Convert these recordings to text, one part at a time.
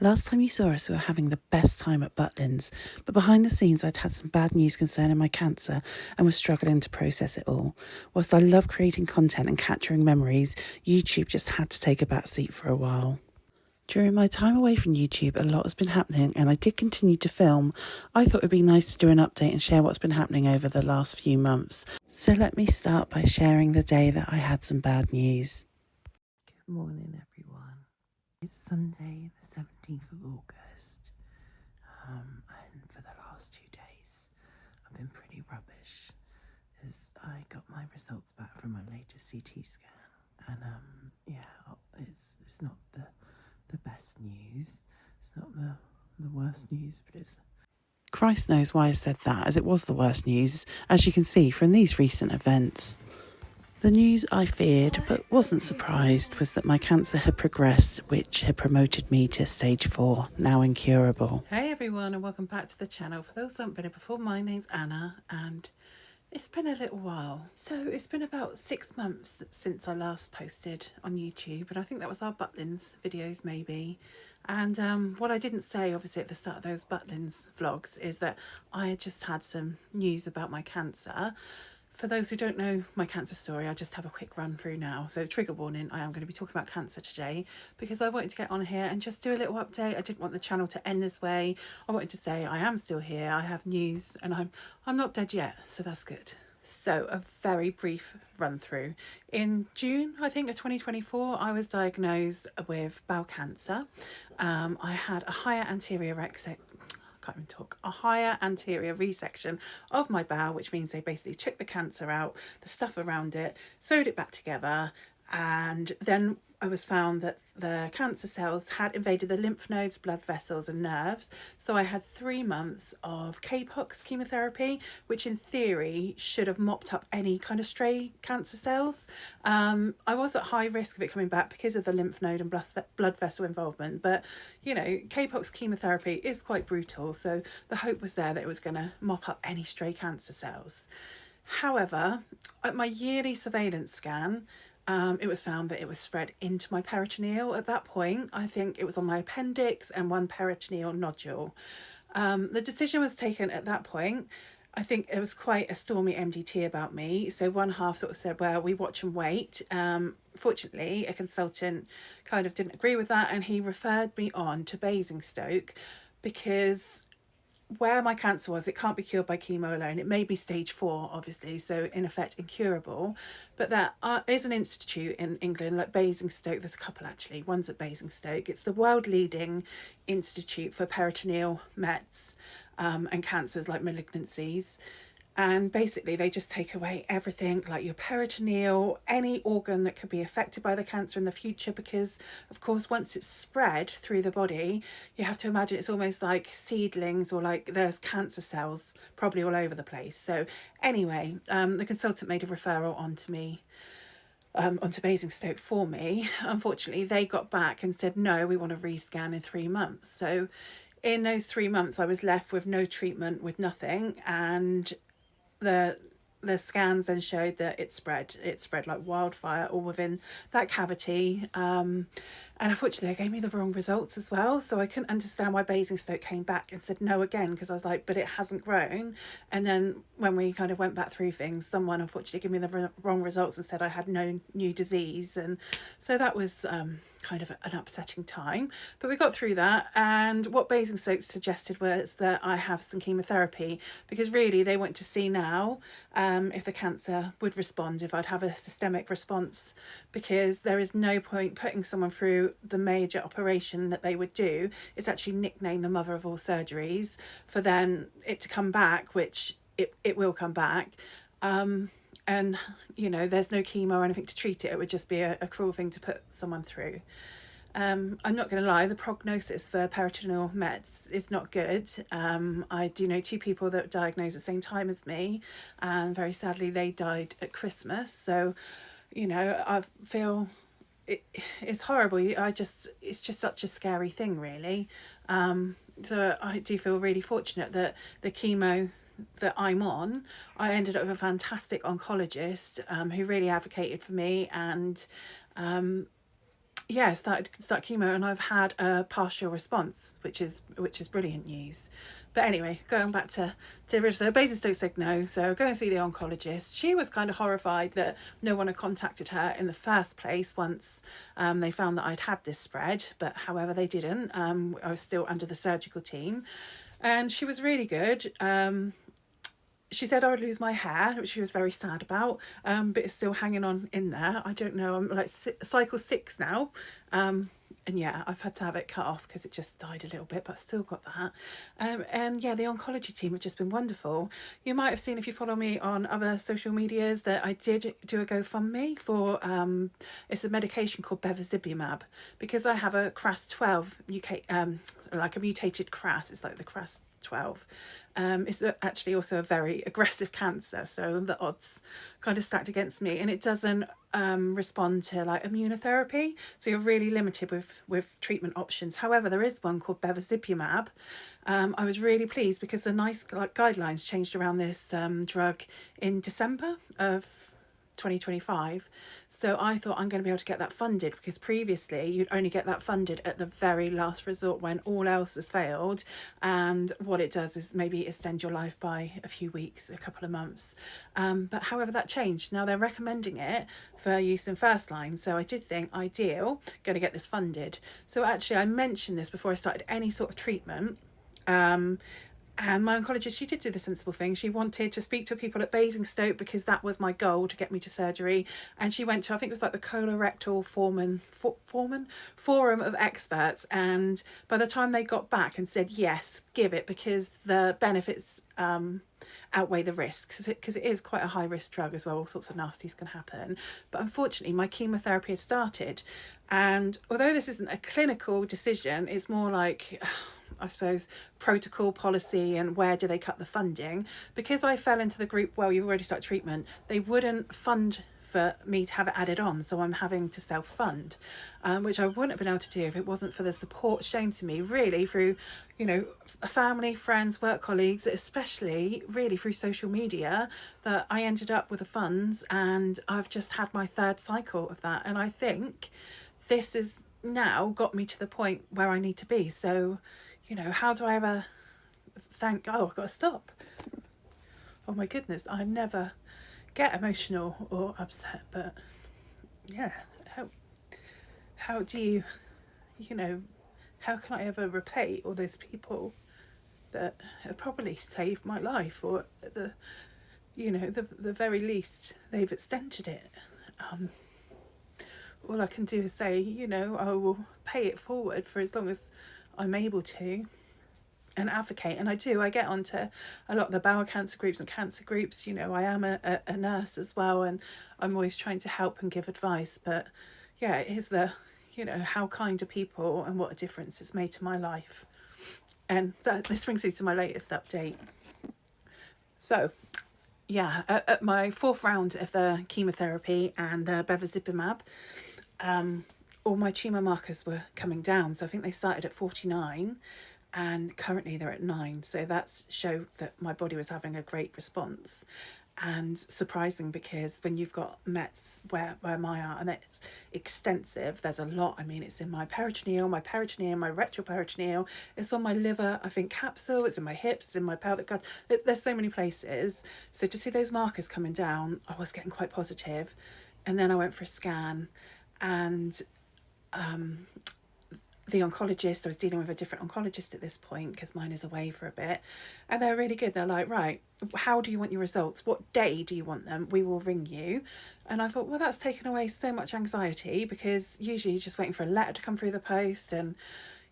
Last time you saw us, we were having the best time at Butlins, but behind the scenes, I'd had some bad news concerning my cancer and was struggling to process it all. Whilst I love creating content and capturing memories, YouTube just had to take a back seat for a while. During my time away from YouTube, a lot has been happening, and I did continue to film. I thought it would be nice to do an update and share what's been happening over the last few months. So let me start by sharing the day that I had some bad news. Good morning, everyone. It's Sunday, the 17th of August, and for the last 2 days, I've been pretty rubbish as I got my results back from my latest CT scan, and it's not the best news. It's not the worst news, but it's... Christ knows why I said that, as it was the worst news, as you can see from these recent events. The news I feared but wasn't surprised was that my cancer had progressed, which had promoted me to stage 4, now incurable. Hey everyone, and welcome back to the channel. For those who haven't been here before, my name's Anna, and it's been a little while. So it's been about 6 months since I last posted on YouTube, and I think that was our Butlins videos maybe. And what I didn't say obviously at the start of those Butlins vlogs is that I had just had some news about my cancer. For those who don't know my cancer story, I'll just have a quick run through now. So trigger warning, I am going to be talking about cancer today because I wanted to get on here and just do a little update. I didn't want the channel to end this way. I wanted to say I am still here, I have news, and I'm not dead yet, so that's good. So a very brief run through. In June, I think, of 2024, I was diagnosed with bowel cancer. I had a higher anterior a higher anterior resection of my bowel, which means they basically took the cancer out, the stuff around it, sewed it back together, and then I was found that the cancer cells had invaded the lymph nodes, blood vessels and nerves. So I had 3 months of Capox chemotherapy, which in theory should have mopped up any kind of stray cancer cells. I was at high risk of it coming back because of the lymph node and blood vessel involvement, but you know, Capox chemotherapy is quite brutal, so the hope was there that it was going to mop up any stray cancer cells. However, at my yearly surveillance scan, it was found that it was spread into my peritoneal. At that point, I think it was on my appendix and one peritoneal nodule. The decision was taken at that point. I think it was quite a stormy MDT about me. So one half sort of said, well, we watch and wait. Fortunately, a consultant kind of didn't agree with that, and he referred me on to Basingstoke because where my cancer was, it can't be cured by chemo alone. It may be stage 4, obviously, so in effect incurable, but there is an institute in England, like Basingstoke. There's a couple actually. One's at Basingstoke. It's the world leading institute for peritoneal mets and cancers like malignancies. And basically they just take away everything, like your peritoneal, any organ that could be affected by the cancer in the future, because of course once it's spread through the body, you have to imagine it's almost like seedlings, or like there's cancer cells probably all over the place. So anyway, the consultant made a referral onto me, onto Basingstoke for me. Unfortunately, they got back and said, no, we want a rescan in 3 months. So in those 3 months I was left with no treatment, with nothing, and the scans then showed that it spread like wildfire all within that cavity, and unfortunately they gave me the wrong results as well, so I couldn't understand why Basingstoke came back and said no again, because I was like, but it hasn't grown. And then when we kind of went back through things, someone unfortunately gave me the wrong results and said I had no new disease, and so that was kind of an upsetting time, but we got through that. And what Basingstoke suggested was that I have some chemotherapy, because really they want to see now if the cancer would respond, if I'd have a systemic response, because there is no point putting someone through the major operation that they would do. It's actually nicknamed the mother of all surgeries, for then it to come back, which it will come back. And you know, there's no chemo or anything to treat it. It would just be a cruel thing to put someone through. I'm not going to lie, the prognosis for peritoneal mets is not good. I do know 2 people that were diagnosed at the same time as me, and very sadly they died at Christmas. So you know, I feel it's horrible. It's just such a scary thing, really. So I do feel really fortunate that the chemo that I'm on, I ended up with a fantastic oncologist who really advocated for me, and yeah, start chemo, and I've had a partial response, which is brilliant news. But anyway, going back to originally, Basingstoke said no, so go and see the oncologist. She was kind of horrified that no one had contacted her in the first place once they found that I'd had this spread, but however they didn't. I was still under the surgical team, and she was really good. She said I would lose my hair, which she was very sad about, but it's still hanging on in there. I don't know. I'm like cycle 6 now. And yeah, I've had to have it cut off because it just died a little bit, but I've still got that. And yeah, the oncology team have just been wonderful. You might have seen, if you follow me on other social medias, that I did do a GoFundMe for, it's a medication called bevacizumab, because I have a CRAS 12 UK, like a mutated CRAS. It's like the CRAS 12. It's actually also a very aggressive cancer, so the odds kind of stacked against me, and it doesn't respond to like immunotherapy, so you're really limited with treatment options. However, there is one called bevacizumab. I was really pleased because the nice like guidelines changed around this drug in December of 2025. So I thought, I'm going to be able to get that funded, because previously you'd only get that funded at the very last resort when all else has failed, and what it does is maybe extend your life by a few weeks, a couple of months. But however, that changed. Now they're recommending it for use in first line, so I did think, ideal, going to get this funded. So actually I mentioned this before I started any sort of treatment. And my oncologist, she did do the sensible thing. She wanted to speak to people at Basingstoke, because that was my goal, to get me to surgery. And she went to, I think it was like the colorectal forum of experts. And by the time they got back and said, yes, give it, because the benefits outweigh the risks, because it is quite a high risk drug as well. All sorts of nasties can happen. But unfortunately, my chemotherapy had started. And although this isn't a clinical decision, it's more like, I suppose, protocol policy and where do they cut the funding. Because I fell into the group, well, you've already started treatment, they wouldn't fund for me to have it added on, so I'm having to self-fund, which I wouldn't have been able to do if it wasn't for the support shown to me, really, through, you know, family, friends, work colleagues, especially really through social media, that I ended up with the funds, and I've just had my 3rd cycle of that. And I think this has now got me to the point where I need to be. So, you know, how do I ever thank, oh, I've got to stop. Oh my goodness, I never get emotional or upset, but yeah, how do you, you know, how can I ever repay all those people that have probably saved my life, or at the, you know, the very least, they've extended it. All I can do is say, you know, I will pay it forward for as long as I'm able to, and advocate. And I do, I get onto a lot of the bowel cancer groups and cancer groups. You know, I am a nurse as well, and I'm always trying to help and give advice. But yeah, it is the, you know, how kind are people and what a difference it's made to my life. And this brings me to my latest update. So yeah, at my 4th round of the chemotherapy and the bevacizumab, all my tumour markers were coming down. So I think they started at 49, and currently they're at 9. So that showed that my body was having a great response. And surprising, because when you've got Mets where mine are, and it's extensive, there's a lot. I mean, it's in my peritoneal, my retroperitoneal, it's on my liver, I think, capsule, it's in my hips, it's in my pelvic gut. There's so many places. So to see those markers coming down, I was getting quite positive. And then I went for a scan, and the oncologist, I was dealing with a different oncologist at this point, because mine is away for a bit, and they're really good. They're like, right, how do you want your results? What day do you want them? We will ring you. And I thought, well, that's taken away so much anxiety, because usually you're just waiting for a letter to come through the post, and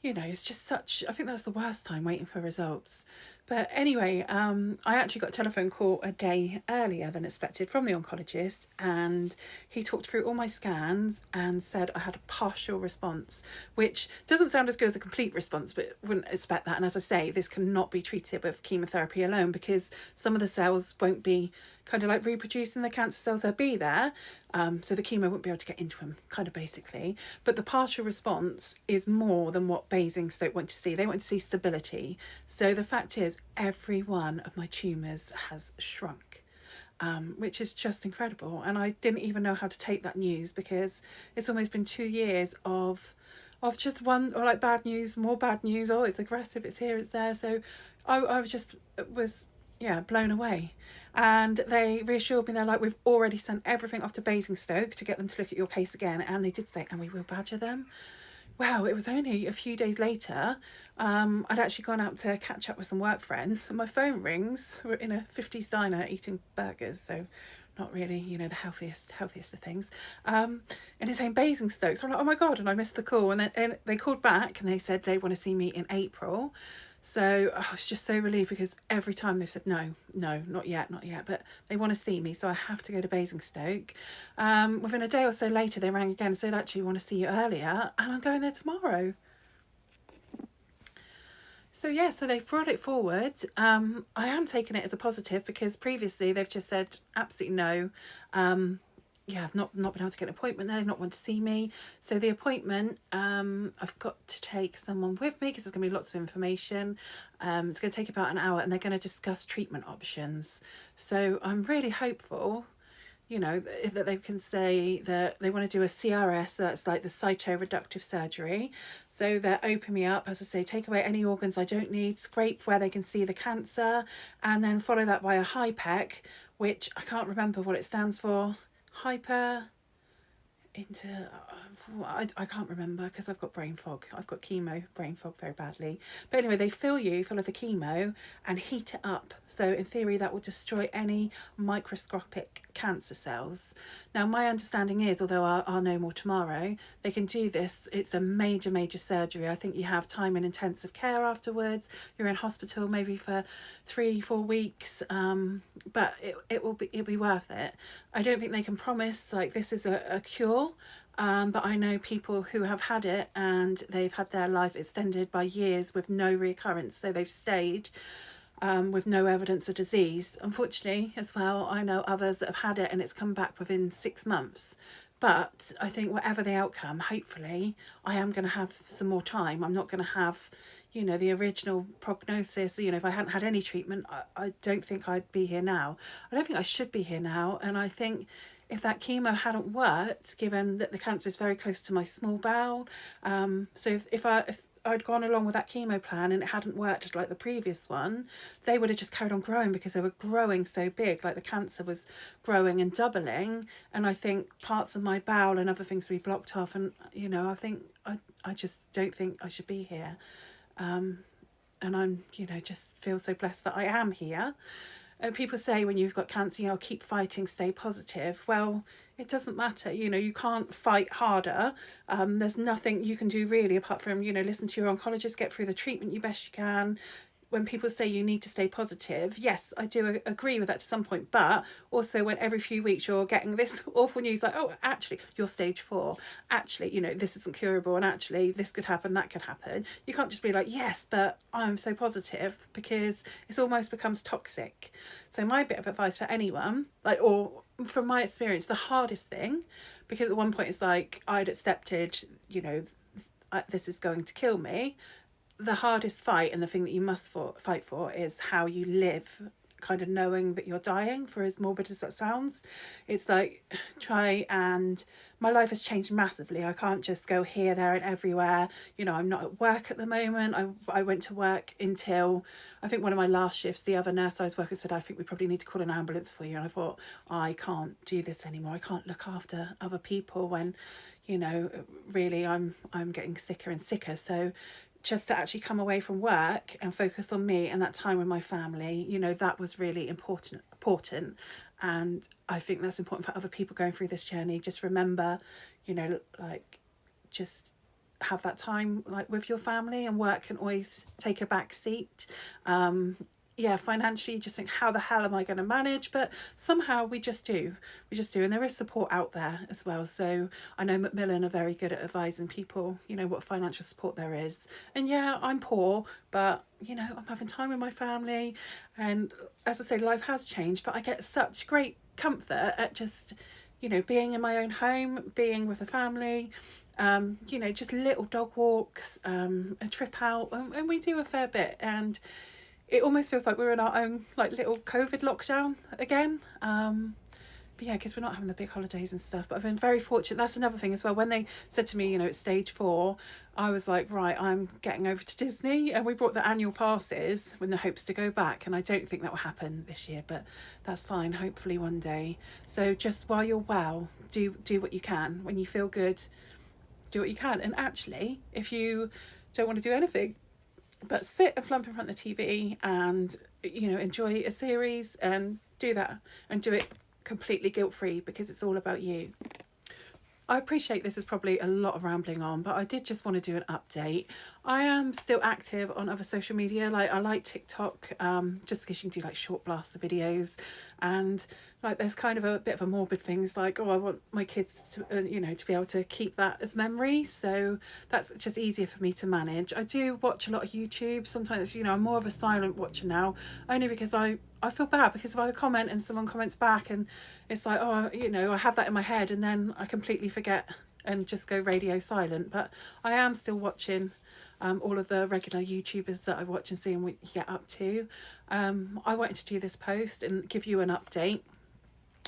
you know, it's just such, I think that's the worst time, waiting for results. But anyway, I actually got a telephone call a day earlier than expected from the oncologist, and he talked through all my scans and said I had a partial response, which doesn't sound as good as a complete response, but wouldn't expect that. And as I say, this cannot be treated with chemotherapy alone, because some of the cells won't be kind of like reproducing, the cancer cells, they'll be there, so the chemo won't be able to get into them, kind of basically. But the partial response is more than what Basingstoke want to see. They want to see stability. So the fact is, every one of my tumours has shrunk. which is just incredible. And I didn't even know how to take that news, because it's almost been 2 years of just one, or like bad news, more bad news. Oh, it's aggressive, it's here, it's there. So I was yeah, blown away. And they reassured me, they're like, we've already sent everything off to Basingstoke to get them to look at your case again. And they did say, and we will badger them. Wow, it was only a few days later. I'd actually gone out to catch up with some work friends, and my phone rings. We're in a 50s diner eating burgers, so not really, the healthiest of things. And it's saying Basingstoke, so I'm like, oh my god, and I missed the call. And they called back and they said they want to see me in April. So I was just so relieved, because every time they've said no, not yet, but they want to see me, so I have to go to Basingstoke. Within a day or so later, they rang again and said, actually, we want to see you earlier, and I'm going there tomorrow. So yeah, so they've brought it forward. I am taking it as a positive, because previously they've just said absolutely no. Yeah, I've not been able to get an appointment there. They've not want to see me. So the appointment, I've got to take someone with me, because there's going to be lots of information. It's going to take about an hour, and they're going to discuss treatment options. So I'm really hopeful, that they can say that they want to do a CRS, so that's like the cytoreductive surgery. So they'll open me up, as I say, take away any organs I don't need, scrape where they can see the cancer, and then follow that by a HIPEC, which I can't remember what it stands for. Hyper into I can't remember, because I've got brain fog. I've got chemo brain fog very badly. But anyway, they fill you full of the chemo and heat it up. So in theory, that will destroy any microscopic cancer cells. Now, my understanding is, although I'll know more tomorrow, they can do this. It's a major surgery. I think you have time in intensive care afterwards. You're in hospital maybe for 3-4 weeks, but it'll be worth it. I don't think they can promise like this is a cure. But I know people who have had it and they've had their life extended by years with no recurrence. So they've stayed with no evidence of disease. Unfortunately, as well, I know others that have had it and it's come back within 6 months. But I think whatever the outcome, hopefully, I am going to have some more time. I'm not going to have, the original prognosis. If I hadn't had any treatment, I don't think I'd be here now. I don't think I should be here now. And I think if that chemo hadn't worked, given that the cancer is very close to my small bowel, so if I'd gone along with that chemo plan and it hadn't worked like the previous one, they would have just carried on growing, because they were growing so big, like the cancer was growing and doubling. And I think parts of my bowel and other things would be blocked off. And, I think I just don't think I should be here. And I'm, just feel so blessed that I am here. People say when you've got cancer, keep fighting, stay positive. Well, it doesn't matter. You can't fight harder. There's nothing you can do really apart from, listen to your oncologist, get through the treatment you best you can. When people say you need to stay positive, yes, I do agree with that to some point. But also when every few weeks you're getting this awful news like, oh, actually, you're stage 4. Actually, this isn't curable. And actually, this could happen, that could happen. You can't just be like, yes, but I'm so positive, because it almost becomes toxic. So my bit of advice for anyone, or from my experience, the hardest thing, because at one point it's like I'd accepted, this is going to kill me. The hardest fight, and the thing that you must fight for, is how you live, kind of knowing that you're dying, for as morbid as that sounds. It's like, my life has changed massively. I can't just go here, there and everywhere. I'm not at work at the moment. I went to work until, I think one of my last shifts, the other nurse I was working said, I think we probably need to call an ambulance for you. And I thought, I can't do this anymore. I can't look after other people when, really I'm getting sicker and sicker. So just to actually come away from work and focus on me and that time with my family, that was really important. And I think that's important for other people going through this journey. Just remember, just have that time with your family, and work can always take a back seat. Financially, you just think, how the hell am I going to manage? But somehow we just do. And there is support out there as well. So I know Macmillan are very good at advising people, what financial support there is. And yeah, I'm poor, but, I'm having time with my family. And as I say, life has changed, but I get such great comfort at just, being in my own home, being with the family, just little dog walks, a trip out. And we do a fair bit. And it almost feels like we're in our own like little COVID lockdown again. But yeah, because we're not having the big holidays and stuff. But I've been very fortunate. That's another thing as well. When they said to me, you know, it's stage 4, I was like, right, I'm getting over to Disney. And we bought the annual passes with the hopes to go back. And I don't think that will happen this year, but that's fine. Hopefully one day. So just while you're well, do what you can. When you feel good, do what you can. And actually, if you don't want to do anything, but sit and flump in front of the TV and, you know, enjoy a series and do that and do it completely guilt-free, because it's all about you. I appreciate this is probably a lot of rambling on, but I did just want to do an update. I am still active on other social media. Like, I like TikTok, just because you can do like short blasts of videos, and like there's kind of a bit of a morbid things like, oh, I want my kids to, you know, to be able to keep that as memories. So that's just easier for me to manage. I do watch a lot of YouTube. Sometimes, you know, I'm more of a silent watcher now, only because I feel bad, because if I comment and someone comments back and it's like, oh, you know, I have that in my head and then I completely forget and just go radio silent. But I am still watching all of the regular YouTubers that I watch and seeing what you get up to. I wanted to do this post and give you an update.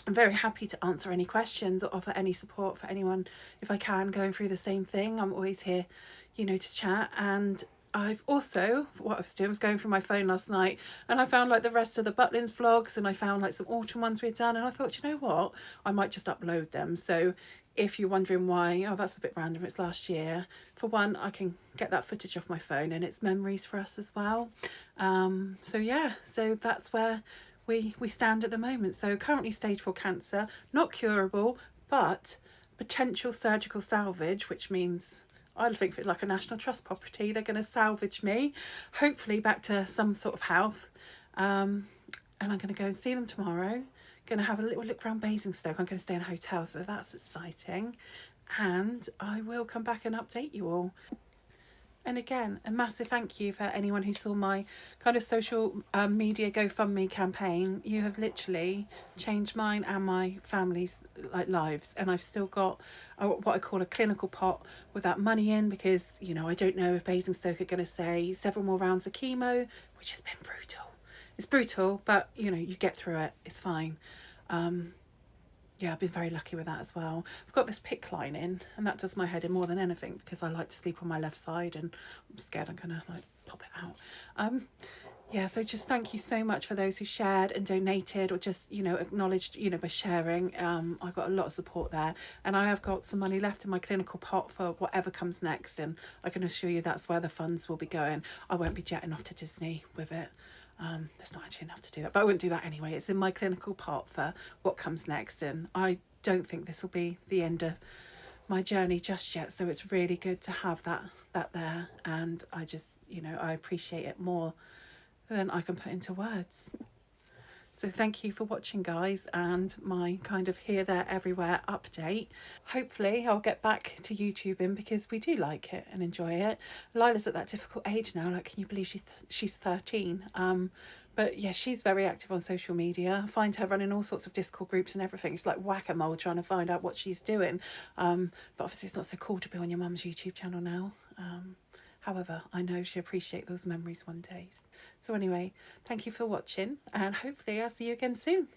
I'm very happy to answer any questions or offer any support for anyone if I can going through the same thing. I'm always here, you know, to chat. And I've also, what I was doing was going through my phone last night and I found like the rest of the Butlins vlogs, and I found like some autumn ones we'd done, and I thought, you know what, I might just upload them. So if you're wondering why, oh, that's a bit random, it's last year. For one, I can get that footage off my phone and it's memories for us as well. So yeah, so that's where we stand at the moment. So currently stage 4 cancer, not curable, but potential surgical salvage, which means I think of it like a National Trust property. They're going to salvage me, hopefully back to some sort of health. And I'm going to go and see them tomorrow. Going to have a little look around Basingstoke. I'm going to stay in a hotel, so that's exciting. And I will come back and update you all. And again, a massive thank you for anyone who saw my kind of social media GoFundMe campaign. You have literally changed mine and my family's like lives, and I've still got what I call a clinical pot with that money in, because, you know, I don't know if Basingstoke are going to say several more rounds of chemo, which has been brutal. It's brutal, but, you know, you get through it. It's fine. Yeah, I've been very lucky with that as well. I've got this PICC line in, and that does my head in more than anything, because I like to sleep on my left side and I'm scared I'm gonna like pop it out. Yeah, so just thank you so much for those who shared and donated, or just, you know, acknowledged, you know, by sharing. I've got a lot of support there, and I have got some money left in my clinical pot for whatever comes next, and I can assure you that's where the funds will be going. I won't be jetting off to Disney with it. There's not actually enough to do that, but I wouldn't do that anyway. It's in my clinical pot for what comes next, and I don't think this will be the end of my journey just yet, so it's really good to have that there, and I just, you know, I appreciate it more than I can put into words. So thank you for watching, guys, and my kind of here, there, everywhere update. Hopefully I'll get back to YouTubing, because we do like it and enjoy it. Lila's at that difficult age now, like, can you believe she's 13? But yeah, she's very active on social media. I find her running all sorts of Discord groups and everything. It's like whack-a-mole trying to find out what she's doing. But obviously it's not so cool to be on your mum's YouTube channel now. However, I know she'll appreciate those memories one day. So anyway, thank you for watching, and hopefully I'll see you again soon.